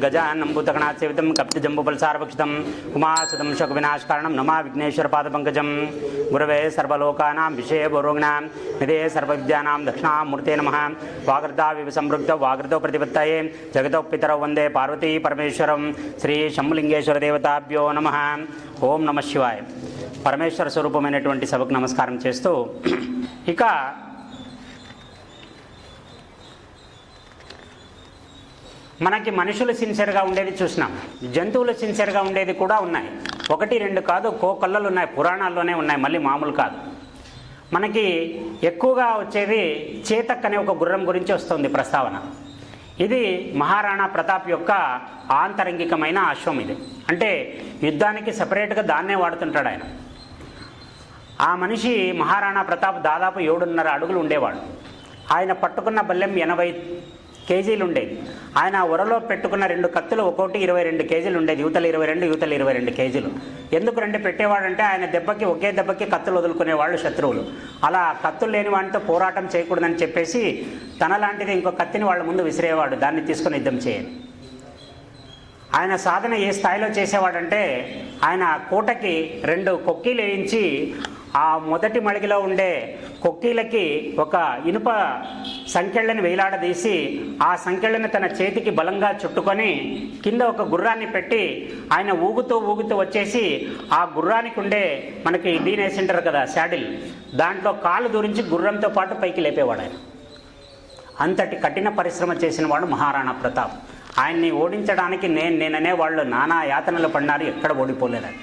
गजाननं भूतगणासेवितं कपितजम्बूफलसारभक्षितं उमासुतं शोकविनाशकारणं नमा विघ्नेश्वरपादपङ्कजं गुरवे सर्वलोकानां विषयपूर्वज्ञां निधे सर्वविद्यानां दक्षिणामूर्ते नमः। वागर्धाविव संवृक्तौ वागर्धौ प्रतिपत्तये जगतौ पितरौ वन्दे पार्वती परमेश्वरं श्री शंभुलिंगेश्वर देवताभ्यो नमः। ఓం నమ శివాయ. పరమేశ్వర స్వరూపమైనటువంటి సభకు నమస్కారం చేస్తూ ఇక మనకి మనుషులు సిన్సియర్గా ఉండేది చూసినాం, జంతువులు సిన్సియర్గా ఉండేది కూడా ఉన్నాయి. ఒకటి రెండు కాదు, కోకొల్లలు ఉన్నాయి, పురాణాల్లోనే ఉన్నాయి, మళ్ళీ మామూలు కాదు. మనకి ఎక్కువగా వచ్చేది చేతక్ అనే ఒక గుర్రం గురించి వస్తుంది ప్రస్తావన. ఇది మహారాణా ప్రతాప్ యొక్క ఆంతరంగికమైన అశ్వం. ఇది అంటే యుద్ధానికి సపరేట్గా దాన్నే వాడుతుంటాడు ఆయన. ఆ మనిషి మహారాణా ప్రతాప్ దాదాపు 7.5 అడుగులు ఉండేవాడు. ఆయన పట్టుకున్న బల్లెం 80 కేజీలు ఉండేది. ఆయన ఒరలో పెట్టుకున్న 2 కత్తులు ఒక్కోటి 22 కేజీలు ఉండేది. యువతలు 22 కేజీలు. ఎందుకు రెండు పెట్టేవాడంటే ఆయన దెబ్బకి ఒకే దెబ్బకి కత్తులు వదులుకునేవాళ్ళు శత్రువులు. అలా కత్తులు లేని వాడితో పోరాటం చేయకూడదని చెప్పేసి తనలాంటిది ఇంకో కత్తిని వాళ్ళ ముందు విసిరేవాడు, దాన్ని తీసుకుని యుద్ధం చేయాలి. ఆయన సాధన ఏ స్థాయిలో చేసేవాడంటే ఆయన కోటకి 2 కొక్కీలు వేయించి ఆ మొదటి మడిగిలో ఉండే కొక్కీలకి ఒక ఇనుప సంకెళ్ళని వేలాడదీసి ఆ సంకెళ్ళని తన చేతికి బలంగా చుట్టుకొని కింద ఒక గుర్రాన్ని పెట్టి ఆయన ఊగుతూ వచ్చేసి ఆ గుర్రానికి ఉండే మనకి దీని వేసింటారు కదా శాడిల్, దాంట్లో కాలు దూరించి గుర్రంతో పాటు పైకి లేపేవాడు ఆయన. అంతటి కఠిన పరిశ్రమ చేసిన వాడు మహారాణా ప్రతాప్. ఆయన్ని ఓడించడానికి నేననే వాళ్ళు నానా యాతనలు పడినారు, ఎక్కడ ఓడిపోలేదని.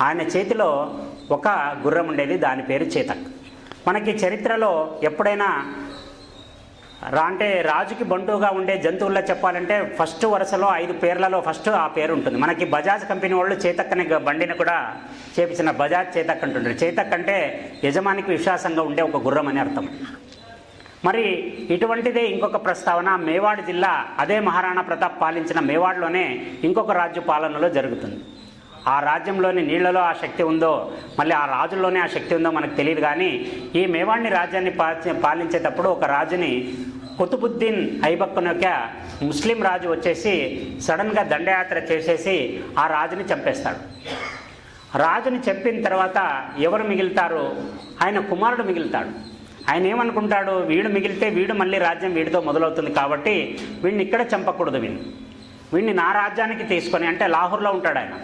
ఆయన చేతిలో ఒక గుర్రం ఉండేది, దాని పేరు చేతక్. మనకి చరిత్రలో ఎప్పుడైనా అంటే రాజుకి బంటుగా ఉండే జంతువుల్లో చెప్పాలంటే ఫస్ట్ వరుసలో 5 పేర్లలో ఫస్ట్ ఆ పేరు ఉంటుంది. మనకి బజాజ్ కంపెనీ వాళ్ళు చేతక్ అనే బండిని కూడా చేపించిన బజాజ్ చేతక్ అంటుంటారు. చేతక్ అంటే యజమానికి విశ్వాసంగా ఉండే ఒక గుర్రం అని అర్థం. మరి ఇటువంటిదే ఇంకొక ప్రస్తావన మేవాడ్ జిల్లా, అదే మహారాణా ప్రతాప్ పాలించిన మేవాడ్లోనే ఇంకొక రాజ్య పాలనలో జరుగుతుంది. ఆ రాజ్యంలోని నీళ్లలో ఆ శక్తి ఉందో మళ్ళీ ఆ రాజుల్లోనే ఆ శక్తి ఉందో మనకు తెలియదు. కానీ ఈ మేవాడ్ని రాజ్యాన్ని పాలించేటప్పుడు ఒక రాజుని కుతుబుద్దీన్ ఐబక్ యొక్క ముస్లిం రాజు వచ్చేసి సడన్గా దండయాత్ర చేసేసి ఆ రాజుని చంపేస్తాడు. రాజుని చంపిన తర్వాత ఎవరు మిగులుతారు? ఆయన కుమారుడు మిగులుతాడు. ఆయన ఏమనుకుంటాడు, వీడు మిగిలితే వీడు మళ్ళీ రాజ్యం వీడితో మొదలవుతుంది కాబట్టి వీడిని ఇక్కడ చంపకూడదు, వీడిని నా రాజ్యానికి తీసుకొని, అంటే లాహోర్లో ఉంటాడు ఆయన,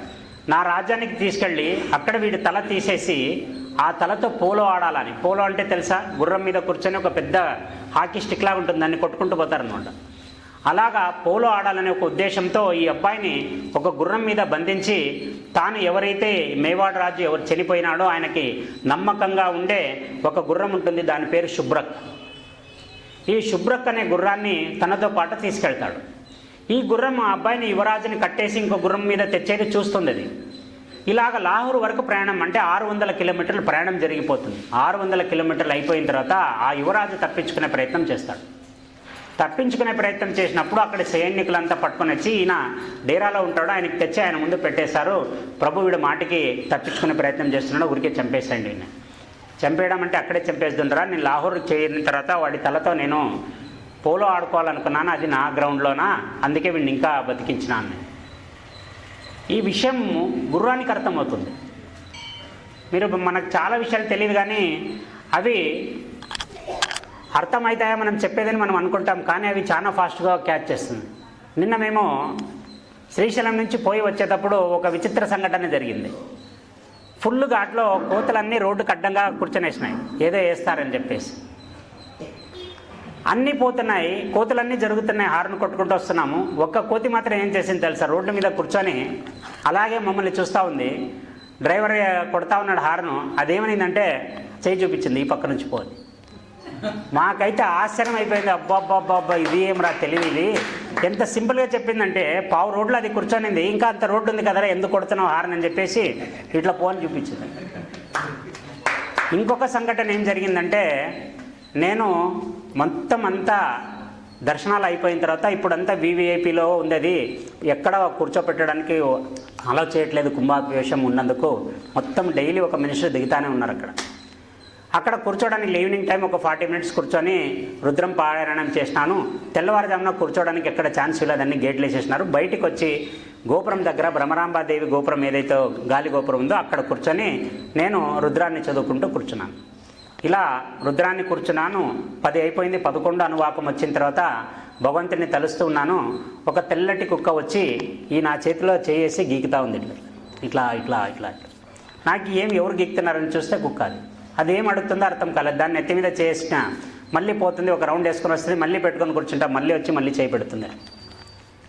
నా రాజ్యానికి తీసుకెళ్ళి అక్కడ వీడి తల తీసేసి ఆ తలతో పోలో ఆడాలని. పోలో అంటే తెలుసా? గుర్రం మీద కూర్చొని ఒక పెద్ద హాకీ స్టిక్ లాగా ఉంటుంది, దాన్ని కొట్టుకుంటూ పోతారనమాట. అలాగా పోలో ఆడాలనే ఒక ఉద్దేశంతో ఈ అబ్బాయిని ఒక గుర్రం మీద బంధించి తాను ఎవరైతే మేవాడ్ రాజు ఎవరు చనిపోయినాడో ఆయనకి నమ్మకంగా ఉండే ఒక గుర్రం ఉంటుంది, దాని పేరు శుభ్రక్. ఈ శుభ్రక్ అనే గుర్రాన్ని తనతో పాటు తీసుకెళ్తాడు. ఈ గుర్రం ఆ అబ్బాయిని యువరాజుని కట్టేసి ఇంకో గుర్రం మీద తెచ్చేది చూస్తుంది. అది ఇలాగ లాహోర్ వరకు ప్రయాణం, అంటే 600 కిలోమీటర్లు ప్రయాణం జరిగిపోతుంది. 600 కిలోమీటర్లు అయిపోయిన తర్వాత ఆ యువరాజు తప్పించుకునే ప్రయత్నం చేస్తాడు. తప్పించుకునే ప్రయత్నం చేసినప్పుడు అక్కడ సైనికులంతా పట్టుకొని వచ్చి ఈయన డేరాలో ఉంటాడు, ఆయనకి తెచ్చి ఆయన ముందు పెట్టేశారు. ప్రభు వీడు మాటికి తప్పించుకునే ప్రయత్నం చేస్తున్నాడు, ఊరికే చంపేసండి. ఈయన చంపేయడం అంటే అక్కడే చంపేస్తుంటారా, నేను లాహోర్ చేరిన తర్వాత వాడి తలతో నేను పోలో ఆడుకోవాలనుకున్నాను, అది నా గ్రౌండ్లోనా, అందుకే వీడిని ఇంకా బతికించినాను. ఈ విషయం గుర్రానికి అర్థమవుతుంది. మనకు చాలా విషయాలు తెలియదు కానీ అవి అర్థమవుతాయా మనం చెప్పేదని మనం అనుకుంటాం, కానీ అవి చాలా ఫాస్ట్గా క్యాచ్ చేస్తుంది. నిన్న మేము శ్రీశైలం నుంచి పోయి వచ్చేటప్పుడు ఒక విచిత్ర సంఘటన జరిగింది. ఫుల్ ఘాట్లో కోతులన్నీ రోడ్డుకు అడ్డంగా కూర్చొనేసినాయి, ఏదో వేస్తారని చెప్పేసి. అన్నీ పోతున్నాయి, కోతులన్నీ జరుగుతున్నాయి, హార్న్ కొట్టుకుంటూ వస్తున్నాము. ఒక్క కోతి మాత్రం ఏం చేసింది తెలుసా? రోడ్డు మీద కూర్చొని అలాగే మమ్మల్ని చూస్తూ ఉంది. డ్రైవర్ కొడతా ఉన్నాడు హార్ను, అదేమనిందంటే చేయి చూపించింది, ఈ పక్క నుంచి పోయి. మాకైతే ఆశ్చర్యం అయిపోయింది. అబ్బాబ్బాబ్బా ఇది ఏమరా తెలియదు, ఇది ఎంత సింపుల్గా చెప్పిందంటే పావు రోడ్లో అది కూర్చొనింది, ఇంకా అంత రోడ్డు ఉంది కదరా ఎందుకు కొడుతున్నావు హార్న్ అని చెప్పేసి ఇట్లా పోని చూపించింది. ఇంకొక సంఘటన ఏం జరిగిందంటే, నేను మొత్తం అంతా దర్శనాలు అయిపోయిన తర్వాత ఇప్పుడంతా వివిఐపిలో ఉంది, అది ఎక్కడ కూర్చోపెట్టడానికి అలౌ చేయట్లేదు కుంభాభిషేకం ఉన్నందుకు. మొత్తం డైలీ ఒక మనిషి దిగుతానే ఉన్నారు అక్కడ. అక్కడ కూర్చోడానికి ఈవినింగ్ టైం ఒక 40 మినిట్స్ కూర్చొని రుద్రం పారాయణం చేసినాను. తెల్లవారుజామున కూర్చోడానికి ఎక్కడ ఛాన్స్ లేదని గేట్లు వేసేసినారు. బయటికి వచ్చి గోపురం దగ్గర బ్రహ్మరాంబాదేవి గోపురం ఏదైతే గాలి గోపురం ఉందో అక్కడ కూర్చొని నేను రుద్రాన్ని చదువుకుంటూ కూర్చున్నాను. ఇలా రుద్రాన్ని కూర్చున్నాను. 10 అయిపోయింది. 11 అనువాకం వచ్చిన తర్వాత భగవంతుని తలుస్తూ ఉన్నాను. ఒక తెల్లటి కుక్క వచ్చి ఈ నా చేతిలో చేసి గీకుతా ఉంది. ఇట్లా ఇట్లా ఇట్లా ఇట్లా. నాకు ఎవరు గీకుతున్నారని చూస్తే కుక్క అది ఏం అడుగుతుందో అర్థం కాలేదు. దాన్ని నెత్తి మీద చేసిన మళ్ళీ పోతుంది, ఒక రౌండ్ వేసుకొని వస్తుంది, మళ్ళీ పెట్టుకొని కూర్చుంటా, మళ్ళీ వచ్చి మళ్ళీ చేయి పెడుతుంది.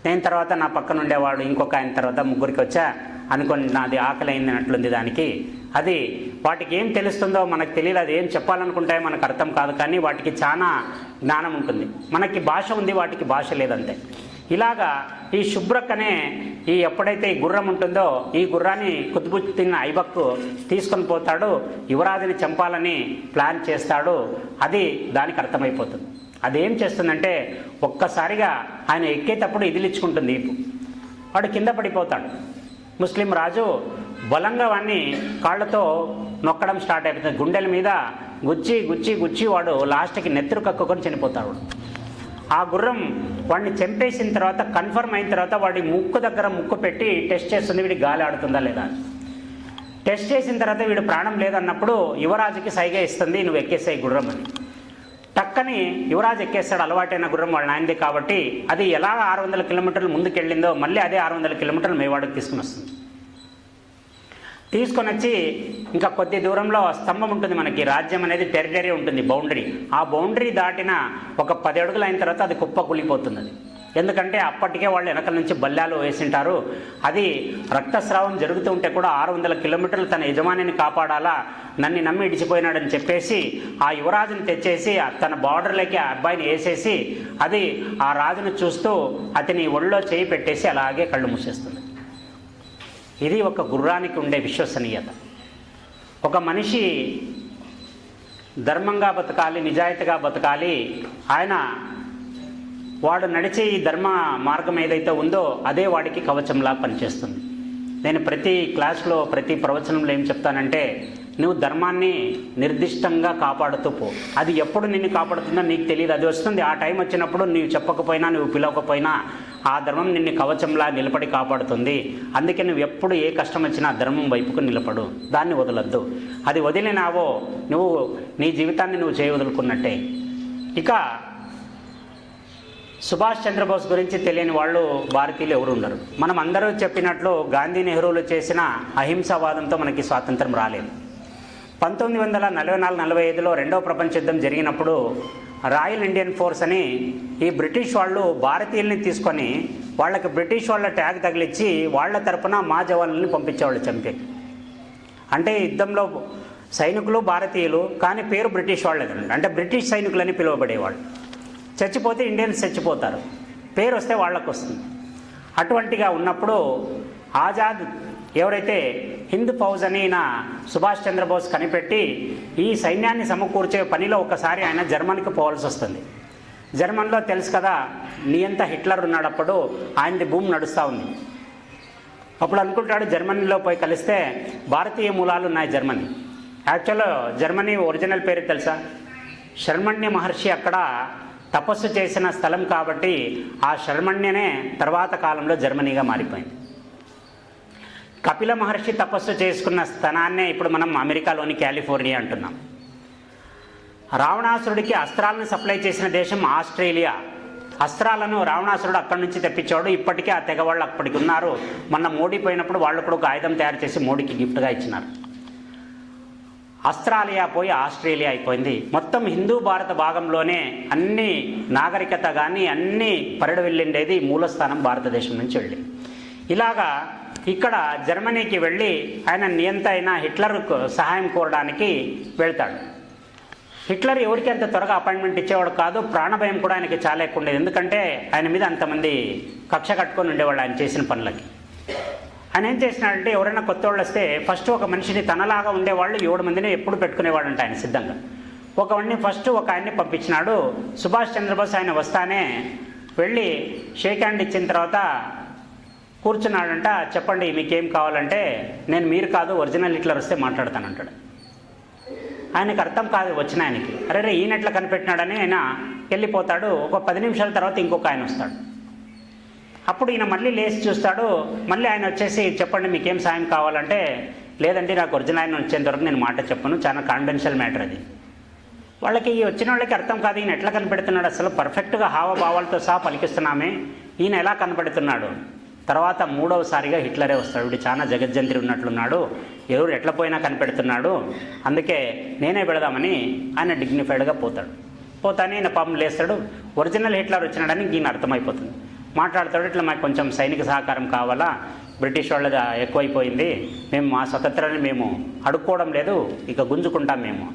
నేను తర్వాత నా పక్కన ఉండేవాడు ఇంకొక ఆయన తర్వాత ముగ్గురికి వచ్చా అనుకొని నాది ఆకలి అయిందన్నట్లుంది దానికి. అది వాటికి ఏం తెలుస్తుందో మనకు తెలియదు, అది ఏం చెప్పాలనుకుంటే మనకు అర్థం కాదు. కానీ వాటికి చాలా జ్ఞానం ఉంటుంది. మనకి భాష ఉంది, వాటికి భాష లేదంతే. ఇలాగా ఈ శుభ్రక్కనే ఎప్పుడైతే ఈ గుర్రం ఉంటుందో ఈ గుర్రాన్ని కుతుబుద్దీన్ ఐబక్ తీసుకొని పోతాడు, యువరాజుని చంపాలని ప్లాన్ చేస్తాడు. అది దానికి అర్థమైపోతుంది. అదేం చేస్తుందంటే ఒక్కసారిగా ఆయన ఎక్కేటప్పుడు ఇదిలించుకుంటుంది ఈపు. వాడు కింద పడిపోతాడు. ముస్లిం రాజు బలంగా వాడిని కాళ్ళతో నొక్కడం స్టార్ట్ అయిపోతుంది. గుండెల మీద గుచ్చి గుచ్చి గుచ్చి వాడు లాస్ట్కి నెత్తురు కక్కుకొని చనిపోతాడు. ఆ గుర్రం వాడిని చంపేసిన తర్వాత కన్ఫర్మ్ అయిన తర్వాత వాడి ముక్కు దగ్గర ముక్కు పెట్టి టెస్ట్ చేస్తుంది, వీడి గాలి ఆడుతుందా లేదా. టెస్ట్ చేసిన తర్వాత వీడు ప్రాణం లేదన్నప్పుడు యువరాజుకి సైగ ఇస్తుంది, నువ్వు ఎక్కేసాయి గుర్రం అని. టక్కని యువరాజు ఎక్కేస్తాడు. అలవాటైన గుర్రం వాళ్ళ నాయనది కాబట్టి అది ఎలా 600 కిలోమీటర్లు ముందుకెళ్ళిందో మళ్ళీ అదే 600 కిలోమీటర్లు మేవాడికి తీసుకుని వస్తుంది. తీసుకొని వచ్చి ఇంకా కొద్ది దూరంలో స్తంభం ఉంటుంది. మనకి రాజ్యం అనేది టెరిటరీ ఉంటుంది, బౌండరీ. ఆ బౌండరీ దాటిన ఒక 10 అడుగులు అయిన తర్వాత అది కుప్ప కూలిపోతుంది. అది ఎందుకంటే అప్పటికే వాళ్ళు వెనకల నుంచి బల్లాలు వేసింటారు. అది రక్తస్రావం జరుగుతూ ఉంటే కూడా 600 కిలోమీటర్లు తన యజమానిని కాపాడాలా, నన్ను నమ్మి ఇడిచిపోయినాడని చెప్పేసి ఆ యువరాజుని తెచ్చేసి తన బార్డర్లోకి ఆ అబ్బాయిని వేసేసి అది ఆ రాజును చూస్తూ అతని ఒళ్ళో చేయి పెట్టేసి అలాగే కళ్ళు మూసేస్తుంది. ఇది ఒక గుర్రానికి ఉండే విశ్వసనీయత. ఒక మనిషి ధర్మంగా బతకాలి, నిజాయితీగా బతకాలి. వాడు నడిచే ఈ ధర్మ మార్గం ఏదైతే ఉందో అదే వాడికి కవచంలా పనిచేస్తుంది. నేను ప్రతి క్లాస్లో ప్రతి ప్రవచనంలో ఏం చెప్తానంటే నువ్వు ధర్మాన్ని నిర్దిష్టంగా కాపాడుతూ పో. అది ఎప్పుడు నిన్ను కాపాడుతుందో నీకు తెలియదు, అది వస్తుంది. ఆ టైం వచ్చినప్పుడు నీవు చెప్పకపోయినా నువ్వు పిలవకపోయినా ఆ ధర్మం నిన్ను కవచంలా నిలబడి కాపాడుతుంది. అందుకే నువ్వు ఎప్పుడు ఏ కష్టం వచ్చినా ధర్మం వైపుకు నిలబడు, దాన్ని వదలొద్దు. అది వదిలినావో నువ్వు నీ జీవితాన్ని నువ్వు చేయవదులుకున్నట్టే. ఇక సుభాష్ చంద్రబోస్ గురించి తెలియని వాళ్ళు భారతీయులు ఎవరు ఉండరు. మనం అందరూ చెప్పినట్లు గాంధీ నెహ్రూలు చేసిన అహింసావాదంతో మనకి స్వాతంత్రం రాలేదు. 1944-45లో రెండవ ప్రపంచ యుద్ధం జరిగినప్పుడు రాయల్ ఇండియన్ ఫోర్స్ అని ఈ బ్రిటిష్ వాళ్ళు భారతీయుల్ని తీసుకొని వాళ్ళకి బ్రిటిష్ వాళ్ళ ట్యాగ్ తగిలిచ్చి వాళ్ళ తరపున మా జవాన్లని పంపించేవాళ్ళు చంపే. అంటే యుద్ధంలో సైనికులు భారతీయులు కానీ పేరు బ్రిటిష్ వాళ్ళది. అంటే బ్రిటిష్ సైనికులని పిలువబడేవాళ్ళు. చచ్చిపోతే ఇండియన్స్ చచ్చిపోతారు, పేరు వస్తే వాళ్ళకు వస్తుంది. అటువంటిగా ఉన్నప్పుడు ఆజాద్ ఎవరైతే హింద్ ఫౌజ్ అని సుభాష్ చంద్రబోస్ కనిపెట్టి ఈ సైన్యాన్ని సమకూర్చే పనిలో ఒకసారి ఆయన జర్మనీకి పోవాల్సి వస్తుంది. జర్మన్లో తెలుసు కదా నియంత హిట్లర్ ఉన్నాడప్పుడు, ఆయనది భూమి నడుస్తూ ఉంది. అప్పుడు అనుకుంటాడు జర్మనీలో పోయి కలిస్తే భారతీయ మూలాలు ఉన్నాయి జర్మనీ. యాక్చువల్గా జర్మనీ ఒరిజినల్ పేరు తెలుసా? శర్మణ్య మహర్షి అక్కడ తపస్సు చేసిన స్థలం కాబట్టి ఆ శర్మణ్యనే తర్వాత కాలంలో జర్మనీగా మారిపోయింది. కపిల మహర్షి తపస్సు చేసుకున్న స్థానాన్నే ఇప్పుడు మనం అమెరికాలోని కాలిఫోర్నియా అంటున్నాం. రావణాసురుడికి అస్త్రాలను సప్లై చేసిన దేశం ఆస్ట్రేలియా. అస్త్రాలను రావణాసురుడు అక్కడి నుంచి తెప్పించాడు. ఇప్పటికే ఆ తెగ వాళ్ళు అప్పటికి ఉన్నారు. మొన్న మోడీ పోయినప్పుడు వాళ్ళు కూడా ఒక ఆయుధం తయారు చేసి మోడీకి గిఫ్ట్గా ఇచ్చినారు. ఆస్ట్రేలియా పోయి ఆస్ట్రేలియా అయిపోయింది. మొత్తం హిందూ భారత భాగంలోనే అన్ని నాగరికత కానీ అన్ని పరిడి వెళ్ళిండేది మూలస్థానం భారతదేశం నుంచి వెళ్ళి. ఇలాగా ఇక్కడ జర్మనీకి వెళ్ళి ఆయన నియంత అయిన హిట్లర్ సహాయం కోరడానికి వెళ్తాడు. హిట్లర్ ఎవరికి అంత త్వరగా అపాయింట్మెంట్ ఇచ్చేవాడు కాదు. ప్రాణభయం కూడా ఆయనకి చాలా ఎక్కువ ఉండేది. ఎందుకంటే ఆయన మీద అంతమంది కక్ష కట్టుకొని ఉండేవాళ్ళు ఆయన చేసిన పనులకి. ఆయన ఏం చేసినాడంటే ఎవరైనా కొత్త వాళ్ళు వస్తే ఫస్ట్ ఒక మనిషిని తనలాగా ఉండేవాళ్ళు 7 మందిని ఎప్పుడు పెట్టుకునేవాడు అంటే ఆయన సిద్ధంగా. ఫస్ట్ ఒక ఆయన్ని పంపించినాడు. సుభాష్ చంద్రబోస్ ఆయన వస్తానే వెళ్ళి షేక్ హ్యాండ్ ఇచ్చిన తర్వాత కూర్చున్నాడంట. చెప్పండి మీకేం కావాలంటే, నేను మీరు కాదు ఒరిజినల్ హిట్లర్ వస్తే మాట్లాడతానంటాడు. ఆయనకు అర్థం కాదు వచ్చిన ఆయనకి, అరే ఈయన ఎట్లా కనిపెట్టినాడని ఆయన వెళ్ళిపోతాడు. ఒక 10 నిమిషాల తర్వాత ఇంకొక ఆయన వస్తాడు. అప్పుడు ఈయన మళ్ళీ లేచి చూస్తాడు. మళ్ళీ ఆయన వచ్చేసి చెప్పండి మీకేం సాయం కావాలంటే, లేదండి నాకు ఒరిజినల్ ఆయన వచ్చేంత వరకు నేను మాట చెప్పను, చాలా కాన్ఫిడెన్షియల్ మ్యాటర్ అది. వాళ్ళకి వచ్చిన వాళ్ళకి అర్థం కాదు ఈయన ఎట్లా కనిపెడుతున్నాడు, అసలు పర్ఫెక్ట్గా హావభావాలతో సహా పలికిస్తున్నామే, ఈయన ఎలా కనపడుతున్నాడు. తర్వాత 3వసారిగా హిట్లరే వస్తాడు. వీడు చాలా జగజ్జంత్రి ఉన్నట్లున్నాడు, ఎవరు ఎట్లా పోయినా కనిపెడుతున్నాడు, అందుకే నేనే పెడదామని ఆయన డిగ్నిఫైడ్గా పోతానే ఈయన పాపం లేస్తాడు. ఒరిజినల్ హిట్లర్ వచ్చినాడని ఈయన అర్థమైపోతుంది. మాట్లాడతాడు, ఇట్లా మాకు కొంచెం సైనిక సహకారం కావాలా, బ్రిటిష్ వాళ్ళది ఎక్కువైపోయింది, మేము మా స్వతంత్రాన్ని మేము అడుక్కోవడం లేదు, ఇక గుంజుకుంటాం మేము.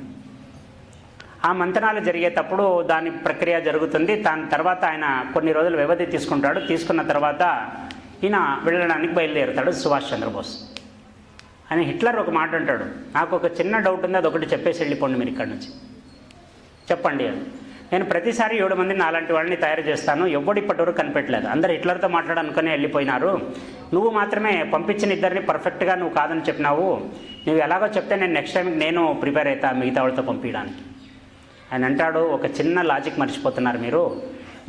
ఆ మంతనాలు జరిగేటప్పుడు దాని ప్రక్రియ జరుగుతుంది. దాని తర్వాత ఆయన కొన్ని రోజులు వ్యవధి తీసుకుంటాడు. తీసుకున్న తర్వాత ఈయన వెళ్ళడానికి బయలుదేరుతాడు సుభాష్ చంద్రబోస్. ఆయన హిట్లర్ ఒక మాట అంటాడు, నాకు ఒక చిన్న డౌట్ ఉంది, అదొకటి చెప్పేసి వెళ్ళిపోండి మీరు ఇక్కడి నుంచి, చెప్పండి అని. నేను ప్రతిసారి 7 మందిని అలాంటి వాళ్ళని తయారు చేస్తాను, ఎవడు ఇప్పటివరకు కనిపెట్టలేదు, అందరు హిట్లర్తో మాట్లాడనుకునే వెళ్ళిపోయినారు, నువ్వు మాత్రమే పంపించిన ఇద్దరిని పర్ఫెక్ట్గా నువ్వు కాదని చెప్పినావు, నువ్వు ఎలాగో చెప్తే నేను నెక్స్ట్ టైం నేను ప్రిపేర్ అవుతా మిగతా వాళ్ళతో పంపించడానికి. ఆయన అంటాడు, ఒక చిన్న లాజిక్ మర్చిపోతున్నారు మీరు,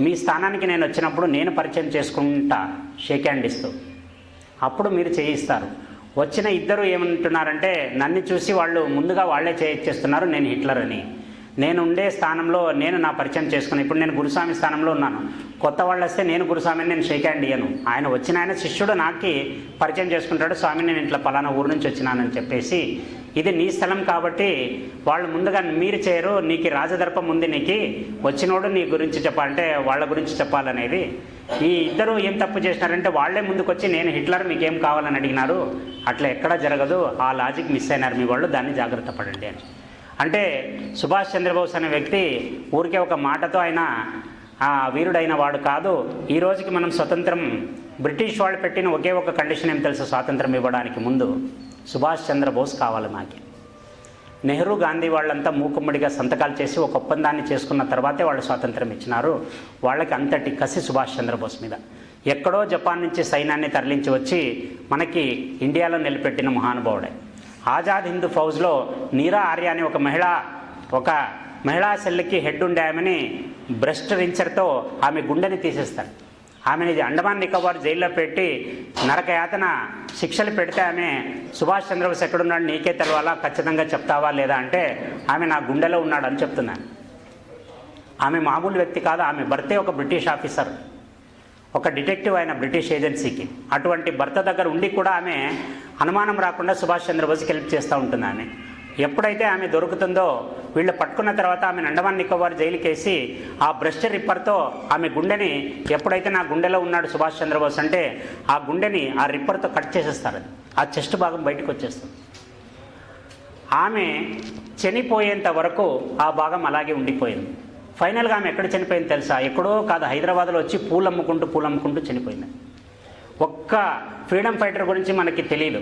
మీ స్థానానికి నేను వచ్చినప్పుడు నేను పరిచయం చేసుకుంటా షేక్ హ్యాండ్ ఇస్తూ, అప్పుడు మీరు చేయిస్తారు. వచ్చిన ఇద్దరు ఏమంటున్నారంటే నన్ను చూసి వాళ్ళు ముందుగా వాళ్ళే చేయిచ్చేస్తున్నారు నేను హిట్లర్ అని. నేను ఉండే స్థానంలో నేను నా పరిచయం చేసుకున్నాను. ఇప్పుడు నేను గురుస్వామి స్థానంలో ఉన్నాను, కొత్త వాళ్ళు వస్తే నేను గురుస్వామిని నేను షేక్ హ్యాండ్ ఇయ్యను. ఆయన వచ్చిన ఆయన శిష్యుడు నాకి పరిచయం చేసుకుంటాడు, స్వామి నేను ఇట్లా పలానా ఊరు నుంచి వచ్చినానని చెప్పేసి, ఇది నీ స్థలం కాబట్టి వాళ్ళు ముందుగా మీరు చేయరు, నీకు రాజదర్పం ఉంది, నీకు వచ్చినోడు నీ గురించి చెప్పాలంటే వాళ్ళ గురించి చెప్పాలనేది. ఈ ఇద్దరు ఏం తప్పు చేసినారంటే వాళ్ళే ముందుకు వచ్చి నేను హిట్లర్ మీకేం కావాలని అడిగినారు, అట్లా ఎక్కడా జరగదు, ఆ లాజిక్ మిస్ అయినారు మీ వాళ్ళు, దాన్ని జాగ్రత్త పడండి అని. అంటే సుభాష్ చంద్రబోస్ అనే వ్యక్తి ఊరికే ఒక మాటతో ఆయన వీరుడైన వాడు కాదు. ఈ రోజుకి మనం స్వతంత్రం బ్రిటిష్ వాళ్ళు పెట్టిన ఒకే ఒక కండిషన్ ఏం తెలుసు, స్వాతంత్రం ఇవ్వడానికి ముందు సుభాష్ చంద్రబోస్ కావాలి మాకి. నెహ్రూ గాంధీ వాళ్ళంతా మూకుమ్మడిగా సంతకాలు చేసి ఒక ఒప్పందాన్ని చేసుకున్న తర్వాతే వాళ్ళు స్వాతంత్రం ఇచ్చినారు. వాళ్ళకి అంతటి కసి సుభాష్ చంద్రబోస్ మీద. ఎక్కడో జపాన్ నుంచి సైన్యాన్ని తరలించి వచ్చి మనకి ఇండియాలో నిలబెట్టిన మహానుభావుడే. ఆజాద్ హిందూ ఫౌజ్లో నీరా ఆర్య అని ఒక మహిళా సెల్కి హెడ్ ఉండే ఆమెని బ్రెస్ట్ రించర్తో ఆమె గుండెని తీసేస్తాడు. ఆమెని అండమాన్ నికోబార్ జైల్లో పెట్టి నరకయాతన శిక్షలు పెడితే ఆమె సుభాష్ చంద్రబోస్ ఎక్కడున్నాడు నీకే తెలవాలా, ఖచ్చితంగా చెప్తావా లేదా అంటే ఆమె నా గుండెలో ఉన్నాడు అని చెప్తున్నాను. ఆమె మామూలు వ్యక్తి కాదు, ఆమె భర్తే ఒక బ్రిటిష్ ఆఫీసర్, ఒక డిటెక్టివ్ అయిన బ్రిటిష్ ఏజెన్సీకి. అటువంటి భర్త దగ్గర ఉండి కూడా ఆమె అనుమానం రాకుండా సుభాష్ చంద్రబోస్కి హెల్ప్ చేస్తూ ఉంటుంది. ఆమె ఎప్పుడైతే ఆమె దొరుకుతుందో వీళ్ళు పట్టుకున్న తర్వాత ఆమెను అండమాన్ నికోబార్ జైలుకి వేసి ఆ బ్రష్ రిప్పర్తో ఆమె గుండెని, ఎప్పుడైతే నా గుండెలో ఉన్నాడు సుభాష్ చంద్రబోస్ అంటే ఆ గుండెని ఆ రిప్పర్తో కట్ చేసేస్తారు, ఆ చెస్ట్ భాగం బయటకు వచ్చేస్తుంది. ఆమె చనిపోయేంత వరకు ఆ భాగం అలాగే ఉండిపోయింది. ఫైనల్గా ఆమె ఎక్కడ చనిపోయింది తెలుసా? ఎక్కడో కాదు, హైదరాబాద్లో వచ్చి పూలు అమ్ముకుంటూ చనిపోయింది. ఒక్క ఫ్రీడమ్ ఫైటర్ గురించి మనకి తెలియదు,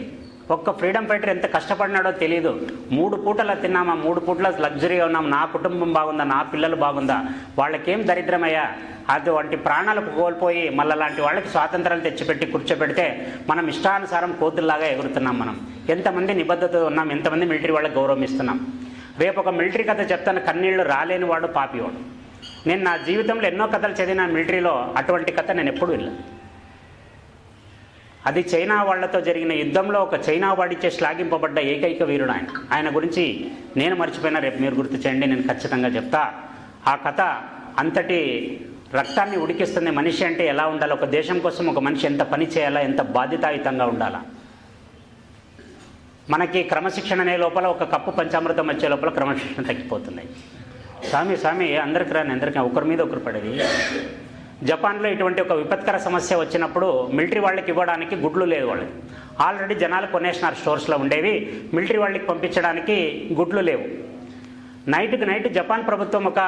ఒక్క ఫ్రీడమ్ ఫైటర్ ఎంత కష్టపడినాడో తెలియదు. 3 పూటలా తిన్నామా, 3 పూటల లగ్జరీగా ఉన్నాం, నా కుటుంబం బాగుందా, నా పిల్లలు బాగుందా, వాళ్ళకేం దరిద్రమయ్యా, అటువంటి ప్రాణాలకు కోల్పోయి మళ్ళీ లాంటి వాళ్ళకి స్వాతంత్రాలు తెచ్చిపెట్టి కూర్చోబెడితే మనం ఇష్టానుసారం కోతుల్లాగా ఎగురుతున్నాం. మనం ఎంతమంది నిబద్ధత ఉన్నాం, ఎంతమంది మిలిటరీ వాళ్ళకి గౌరవం ఇస్తున్నాం. రేపు ఒక మిలిటరీ కథ చెప్తాను, కన్నీళ్లు రాలేని వాడు పాపివాడు. నేను నా జీవితంలో ఎన్నో కథలు చదివిన మిలిటరీలో, అటువంటి కథ నేను ఎప్పుడు వెళ్ళాను. అది చైనా వాళ్లతో జరిగిన యుద్ధంలో ఒక చైనా వాడిచే శ్లాఘింపబడ్డ ఏకైక వీరుడు ఆయన. ఆయన గురించి నేను మర్చిపోయినా, రేపు మీరు గుర్తు చేయండి, నేను ఖచ్చితంగా చెప్తా. ఆ కథ అంతటి రక్తాన్ని ఉడికిస్తుంది. మనిషి అంటే ఎలా ఉండాలి, ఒక దేశం కోసం ఒక మనిషి ఎంత పని చేయాలా, ఎంత బాధ్యతాయుతంగా ఉండాలా. మనకి క్రమశిక్షణ అనే లోపల ఒక కప్పు పంచామృతం వచ్చే లోపల క్రమశిక్షణ తగ్గిపోతుంది. స్వామి అందరికి రాని, అందరికీ ఒకరి మీద ఒకరు పడేది. జపాన్లో ఇటువంటి ఒక విపత్కర సమస్య వచ్చినప్పుడు మిలిటరీ వాళ్ళకి ఇవ్వడానికి గుడ్లు లేదు, వాళ్ళకి ఆల్రెడీ జనాలు కొనేసినారు, స్టోర్స్లో ఉండేవి, మిలిటరీ వాళ్ళకి పంపించడానికి గుడ్లు లేవు. నైట్కి నైట్ జపాన్ ప్రభుత్వం ఒక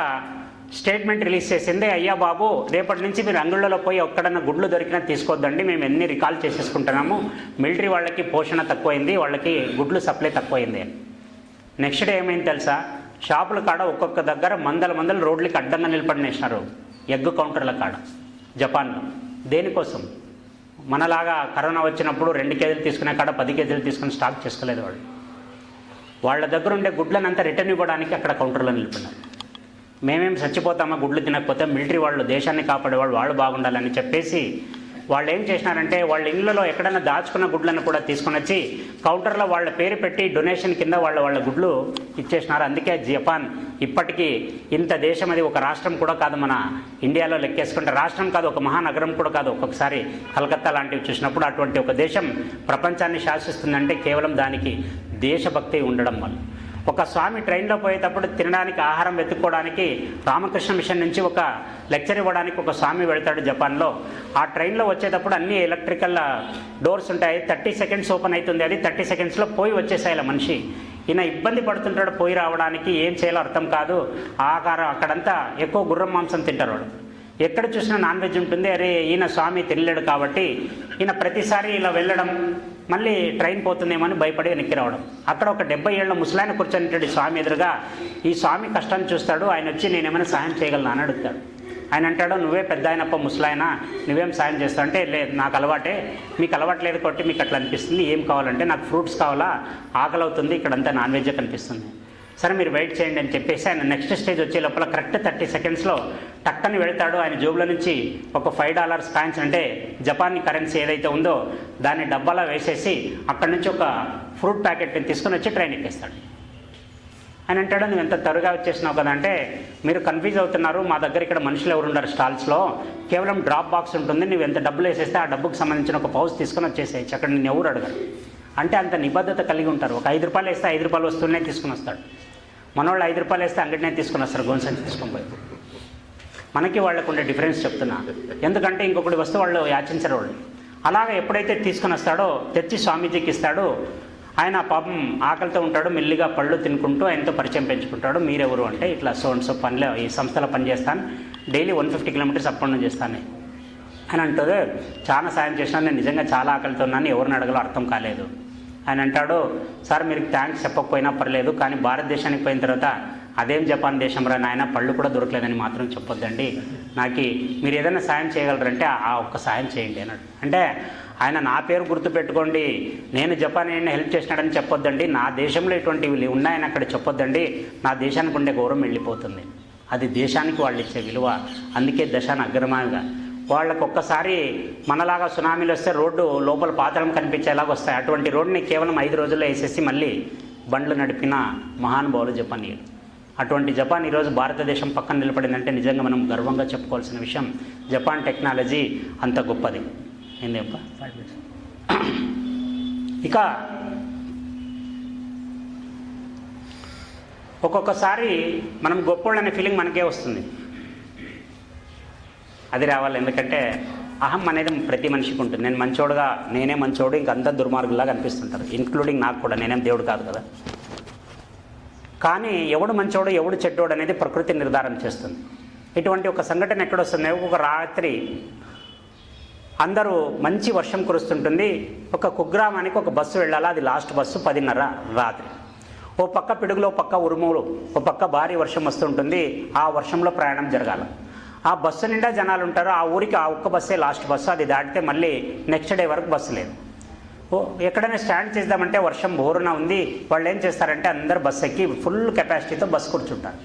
స్టేట్మెంట్ రిలీజ్ చేసింది, అయ్యా బాబు రేపటి నుంచి మీరు అంగుళ్ళలో పోయి ఎక్కడన్నా గుడ్లు దొరికినా తీసుకోవద్దండి, మేము ఎన్ని రికాల్ చేసేసుకుంటున్నాము, మిలిటరీ వాళ్ళకి పోషణ తక్కువైంది, వాళ్ళకి గుడ్లు సప్లై తక్కువైంది. నెక్స్ట్ డే ఏమైంది తెలుసా? షాపుల కాడ ఒక్కొక్క దగ్గర మందల రోడ్లకి అడ్డంగా నిలబడినేసినారు, ఎగ్ కౌంటర్ల కాడ జపాన్లో. దేనికోసం? మనలాగా కరోనా వచ్చినప్పుడు 2 కేజీలు తీసుకునే కాడ 10 కేజీలు తీసుకుని స్టాక్ చేసుకోలేదు వాళ్ళు. వాళ్ళ దగ్గర ఉండే గుడ్లనంతా రిటర్న్ ఇవ్వడానికి అక్కడ కౌంటర్లో నిలిపినారు. మేమేం చచ్చిపోతామా గుడ్లు తినకపోతే, మిలిటరీ వాళ్ళు దేశాన్ని కాపాడేవాళ్ళు వాళ్ళు బాగుండాలని చెప్పేసి వాళ్ళు ఏం చేసినారంటే వాళ్ళ ఇళ్ళలో ఎక్కడైనా దాచుకున్న గుడ్లను కూడా తీసుకొని వచ్చి కౌంటర్లో వాళ్ళ పేరు పెట్టి డొనేషన్ కింద వాళ్ళ గుడ్లు ఇచ్చేసినారు. అందుకే జపాన్ ఇప్పటికీ ఇంత దేశం, అది ఒక రాష్ట్రం కూడా కాదు, మన ఇండియాలో లెక్కేసుకుంటే రాష్ట్రం కాదు, ఒక మహానగరం కూడా కాదు. ఒక్కొక్కసారి కలకత్తా లాంటివి చూసినప్పుడు అటువంటి ఒక దేశం ప్రపంచాన్ని శాసిస్తుందంటే కేవలం దానికి దేశభక్తి ఉండడం వల్ల. ఒక స్వామి ట్రైన్లో పోయేటప్పుడు తినడానికి ఆహారం వెతుక్కోవడానికి రామకృష్ణ మిషన్ నుంచి ఒక లెక్చర్ ఇవ్వడానికి ఒక స్వామి వెళ్తాడు జపాన్లో. ఆ ట్రైన్లో వచ్చేటప్పుడు అన్ని ఎలక్ట్రికల్ డోర్స్ ఉంటాయి, 30 సెకండ్స్ ఓపెన్ అవుతుంది, అది 30 సెకండ్స్లో పోయి వచ్చేసాయి మనిషి. ఈయన ఇబ్బంది పడుతుంటాడు పోయి రావడానికి, ఏం చేయాలో అర్థం కాదు. ఆహారం అక్కడంతా ఎక్కువ గుర్రం మాంసం తింటారు వాడు, ఎక్కడ చూసినా నాన్ వెజ్ ఉంటుంది. అరే ఈయన స్వామి తినలేడు కాబట్టి ఈయన ప్రతిసారి ఇలా వెళ్ళడం, మళ్ళీ ట్రైన్ పోతుందేమని భయపడి వెనక్కి రావడం. అక్కడ ఒక 70 ఏళ్ల ముసలాయన కూర్చొని స్వామి ఎదురుగా. ఈ స్వామి కష్టాన్ని చూస్తాడు. ఆయన వచ్చి నేనేమైనా సహాయం చేయగలను అని అడుగుతాడు. ఆయన అంటాడు, నువ్వే పెద్ద ఆయనప్ప ముసలాయన, నువ్వేం సాయం చేస్తావు అంటే, లేదు నాకు అలవాటే, మీకు అలవాట్లేదు కాబట్టి మీకు అట్లా అనిపిస్తుంది. ఏం కావాలంటే, నాకు ఫ్రూట్స్ కావాలా, ఆకలి అవుతుంది, ఇక్కడంతా నాన్ వెజ్ కనిపిస్తుంది. సరే మీరు వెయిట్ చేయండి అని చెప్పేసి ఆయన నెక్స్ట్ స్టేజ్ వచ్చే లోపల కరెక్ట్ 30 సెకండ్స్లో టక్కని వెళ్తాడు. ఆయన జోబుల నుంచి ఒక $5 కాయిన్స్, అంటే జపాన్ కరెన్సీ ఏదైతే ఉందో దాన్ని డబ్బాలో వేసేసి అక్కడి నుంచి ఒక ఫ్రూట్ ప్యాకెట్ని తీసుకుని వచ్చి ట్రైన్ ఎక్కేస్తాడు. ఆయన అంటాడు, నువ్వు ఎంత త్వరగా వచ్చేసినావు కదా అంటే, మీరు కన్ఫ్యూజ్ అవుతున్నారు, మా దగ్గర ఇక్కడ మనుషులు ఎవరు ఉండరు స్టాల్స్లో, కేవలం డ్రాప్ బాక్స్ ఉంటుంది, నువ్వు ఎంత డబ్బులు వేసేస్తే ఆ డబ్బుకు సంబంధించిన ఒక పౌచ్ తీసుకొని వచ్చేసేయచ్చు, అక్కడ నేను ఎవరు అడగరు అంటే అంత నిబద్ధత కలిగి ఉంటారు. ఒక ₹5 వేస్తే ₹5 వస్తువులనే తీసుకుని వస్తాడు. మనోళ్ళు ₹5 వేస్తే అంగడినే తీసుకుని వస్తారు, గోన్సంచి తీసుకొని పోయి. మనకి వాళ్ళకు ఉండే డిఫరెన్స్ చెప్తున్నా, ఎందుకంటే ఇంకొకటి వస్తే వాళ్ళు యాచించరు వాళ్ళు. అలాగే ఎప్పుడైతే తీసుకుని వస్తాడో తెచ్చి స్వామీజీకి ఇస్తాడు. ఆయన పాపం ఆకలితో ఉంటాడు, మెల్లిగా పళ్ళు తినుకుంటూ ఆయనతో పరిచయం పెంచుకుంటాడు. మీరెవరు అంటే, ఇట్లా సో పనిలో ఈ సంస్థలో పనిచేస్తాను, daily 150 kilometres up and down చేస్తాను అని అంటుంది. చాలా సాయం చేసినా, నేను నిజంగా చాలా ఆకలితో ఉన్నాను, ఎవరిని అడగాలో అర్థం కాలేదు. ఆయన అంటాడు, సార్ మీరు థ్యాంక్స్ చెప్పకపోయినా పర్లేదు, కానీ భారతదేశానికి పోయిన తర్వాత అదేం జపాన్ దేశం రా నాయన, పళ్ళు కూడా దొరకలేదని మాత్రం చెప్పొద్దండి, నాకు మీరు ఏదైనా సాయం చేయగలరంటే ఆ ఒక్క సాయం చేయండి అన్నాడు. అంటే ఆయన నా పేరు గుర్తుపెట్టుకోండి, నేను జపాన్ హెల్ప్ చేసినాడని చెప్పొద్దండి, నా దేశంలో ఇటువంటివి ఉన్నాయని అక్కడ చెప్పొద్దండి, నా దేశానికి ఉండే గౌరవం వెళ్ళిపోతుంది. అది దేశానికి వాళ్ళు ఇచ్చే విలువ. అందుకే దశాన అగ్రమాగా వాళ్ళకు ఒక్కసారి మనలాగా సునామీలు వస్తే రోడ్డు లోపల పాతడం కనిపించేలాగా వస్తాయి. అటువంటి రోడ్డుని కేవలం 5 రోజుల్లో వేసేసి మళ్ళీ బండ్లు నడిపిన మహానుభావులు జపానీయులు. అటువంటి జపాన్ ఈరోజు భారతదేశం పక్కన నిలబడిందంటే నిజంగా మనం గర్వంగా చెప్పుకోవాల్సిన విషయం. జపాన్ టెక్నాలజీ అంత గొప్పది. ఏంది అబ్బా 5 minutes. ఇక ఒక్కొక్కసారి మనం గొప్పోళ్ళనే ఫీలింగ్ మనకే వస్తుంది. అది రావాలి, ఎందుకంటే అహం అనేది ప్రతి మనిషికి ఉంటుంది. నేను మంచోడుగా, నేనే మంచోడు, ఇంకంతా దుర్మార్గులాగా అనిపిస్తుంటారు, ఇంక్లూడింగ్ నాకు కూడా. నేనేం దేవుడు కాదు కదా. కానీ ఎవడు మంచోడు ఎవడు చెడ్డోడు అనేది ప్రకృతి నిర్ధారణ చేస్తుంది. ఇటువంటి ఒక సంఘటన ఎక్కడొస్తుంది, ఒక రాత్రి అందరూ మంచి వర్షం కురుస్తుంటుంది. ఒక కుగ్రామానికి ఒక బస్సు వెళ్ళాలా, అది లాస్ట్ బస్సు 10:30 రాత్రి. ఓ పక్క పిడుగులో, పక్క ఉరుములు, ఓ పక్క భారీ వర్షం వస్తుంటుంది. ఆ వర్షంలో ప్రయాణం జరగాల. ఆ బస్సు నిండా జనాలు ఉంటారు. ఆ ఊరికి ఆ ఒక్క బస్సే లాస్ట్ బస్సు, అది దాటితే మళ్ళీ నెక్స్ట్ డే వరకు బస్సు లేదు. ఎక్కడైనా స్టాండ్ చేద్దామంటే వర్షం బోరున ఉంది. వాళ్ళు ఏం చేస్తారంటే అందరు బస్సు ఎక్కి ఫుల్ కెపాసిటీతో బస్సు కూర్చుంటారు.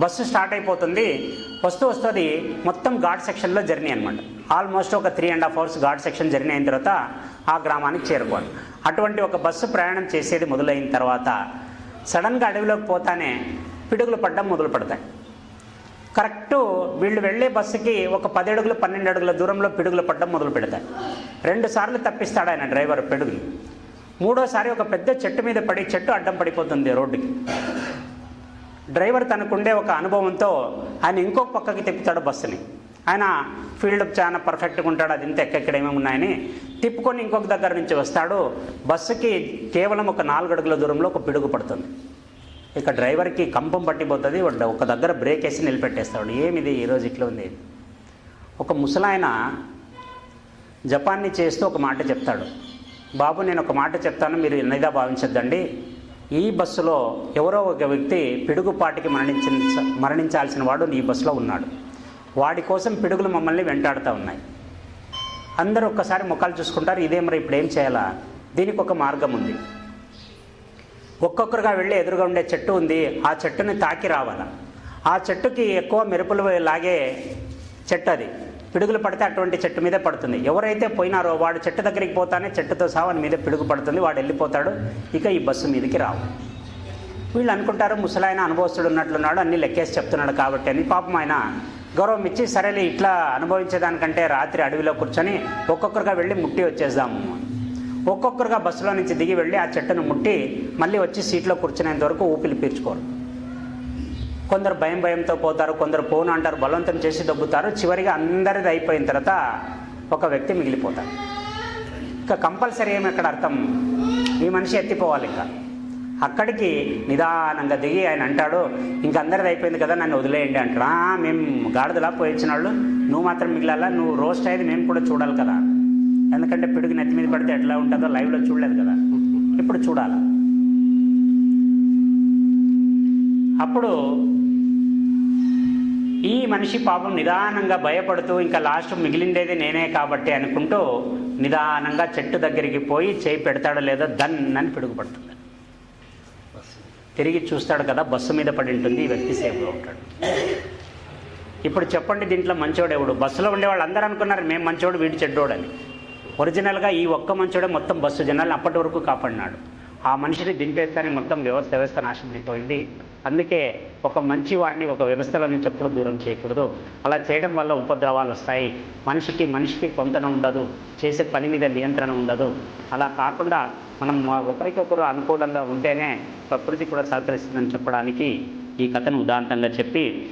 బస్సు స్టార్ట్ అయిపోతుంది. వస్తుంది మొత్తం ఘాట్ సెక్షన్లో జర్నీ అనమాట. ఆల్మోస్ట్ ఒక 3.5 hours ఘాట్ సెక్షన్ జర్నీ అయిన తర్వాత ఆ గ్రామానికి చేరుకోవాలి. అటువంటి ఒక బస్సు ప్రయాణం చేసేది మొదలైన తర్వాత సడన్గా అడవిలోకి పోతానే పిడుగులు పడ్డం మొదలు పడతాయి. కరెక్టు వీళ్ళు వెళ్ళే బస్సుకి ఒక 10 అడుగులు 12 అడుగుల దూరంలో పిడుగులు పడ్డం మొదలు పెడతాయి. 2 సార్లు తప్పిస్తాడు ఆయన డ్రైవర్ పిడుగులు. 3వసారి ఒక పెద్ద చెట్టు మీద పడి చెట్టు అడ్డం పడిపోతుంది రోడ్డుకి. డ్రైవర్ తనకుండే ఒక అనుభవంతో ఆయన ఇంకొక పక్కకి తిప్పుతాడు బస్సుని. ఆయన ఫీల్డ్ చాలా పర్ఫెక్ట్గా ఉంటాడు, అది ఇంత ఎక్కడ ఏమేమి ఉన్నాయని తిప్పుకొని ఇంకొక దగ్గర నుంచి వస్తాడు. బస్సుకి కేవలం ఒక 4 అడుగుల దూరంలో ఒక పిడుగు పడుతుంది. ఇక డ్రైవర్కి కంపం పట్టిపోతుంది. ఒక దగ్గర బ్రేక్ వేసి నిలబెట్టేస్తాడు. ఏమిది ఈరోజు ఇట్లా ఉంది. ఒక ముసలాయన జపాన్ని చేస్తూ ఒక మాట చెప్తాడు, బాబు నేను ఒక మాట చెప్తాను, మీరు ఎన్నైదా భావించద్దండి. ఈ బస్సులో ఎవరో ఒక వ్యక్తి పిడుగుపాటికి మరణించాల్సిన వాడు ఈ బస్సులో ఉన్నాడు. వాడి కోసం పిడుగులు మమ్మల్ని వెంటాడుతూ ఉన్నాయి. అందరూ ఒక్కసారి ముఖాలు చూసుకుంటారు. ఇదే మరి ఇప్పుడు ఏం చేయాలా? దీనికి ఒక మార్గం ఉంది. ఒక్కొక్కరుగా వెళ్ళి ఎదురుగా ఉండే చెట్టు ఉంది, ఆ చెట్టుని తాకి రావాల. ఆ చెట్టుకి ఎక్కువ మెరుపులు లాగే చెట్టు అది, పిడుగులు పడితే అటువంటి చెట్టు మీదే పడుతుంది. ఎవరైతే పోయినారో వాడు చెట్టు దగ్గరికి పోతానే చెట్టుతో సహా వాని మీద పిడుగు పడుతుంది, వాడు వెళ్ళిపోతాడు, ఇక ఈ బస్సు మీదకి రావు. వీళ్ళు అనుకుంటారు ముసలాయన అనుభవస్తుడు ఉన్నట్లున్నాడు, అన్నీ లెక్కేసి చెప్తున్నాడు కాబట్టి అని. పాపం ఆయన గౌరవం ఇచ్చి సరేలే ఇట్లా అనుభవించేదానికంటే రాత్రి అడవిలో కూర్చొని ఒక్కొక్కరుగా వెళ్ళి ముట్టి వచ్చేద్దాము. ఒక్కొక్కరుగా బస్సులో నుంచి దిగి వెళ్ళి ఆ చెట్టును ముట్టి మళ్ళీ వచ్చి సీట్లో కూర్చునేంత వరకు ఊపిరి పీల్చుకోరు. కొందరు భయంతో పోతారు, కొందరు పోను అంటారు, బలవంతం చేసి దొబ్బుతారు. చివరిగా అందరిది అయిపోయిన తర్వాత ఒక వ్యక్తి మిగిలిపోతాడు. ఇంకా కంపల్సరీ ఏమి అక్కడ అర్థం, ఈ మనిషి ఎత్తిపోవాలి. ఇంకా అక్కడికి నిదానంగా దిగి ఆయన అంటాడు, ఇంక అందరిది అయిపోయింది కదా, నన్ను వదిలేయండి అంటాడు. మేము గాడిదలా పోయి వచ్చిన వాళ్ళు, నువ్వు మాత్రం మిగిలాలా, నువ్వు రోస్ట్ అయ్యేది మేము కూడా చూడాలి కదా, ఎందుకంటే పిడుగు నెత్తి మీద పడితే ఎట్లా ఉంటుందో లైవ్లో చూడలేదు కదా, ఇప్పుడు చూడాలి. అప్పుడు ఈ మనిషి పాపం నిదానంగా భయపడుతూ ఇంకా లాస్ట్ మిగిలిండేది నేనే కాబట్టి అనుకుంటూ నిదానంగా చెట్టు దగ్గరికి పోయి చేయి పెడతాడో లేదో దన్నని పిడుగు పడుతుంది. తిరిగి చూస్తాడు కదా, బస్సు మీద పడి ఉంటుంది, ఈ వ్యక్తి సేఫ్గా ఉంటాడు. ఇప్పుడు చెప్పండి, దీంట్లో మంచోడు ఎవడు? బస్సులో ఉండే వాళ్ళు అందరూ అనుకున్నారు మేము మంచోడు, వీడు చెడ్డోడు అని. ఒరిజినల్గా ఈ ఒక్క మంచోడే మొత్తం బస్సు జనాలను అప్పటి వరకు కాపాడినాడు. ఆ మనిషిని దింపేస్తానికి మొత్తం వ్యవస్థ నాశనం అయిపోయింది. అందుకే ఒక మంచి వాడిని ఒక వ్యవస్థల నుంచి ఎప్పుడూ దూరం చేయకూడదు. అలా చేయడం వల్ల ఉపద్రవాలు వస్తాయి. మనిషికి పొంతన ఉండదు, చేసే పని మీద నియంత్రణ ఉండదు. అలా కాకుండా మనం ఒకరికొకరు అనుకూలంగా ఉంటేనే ప్రకృతి కూడా సహకరిస్తుందని చెప్పడానికి ఈ కథను ఉదాహరణంగా చెప్పి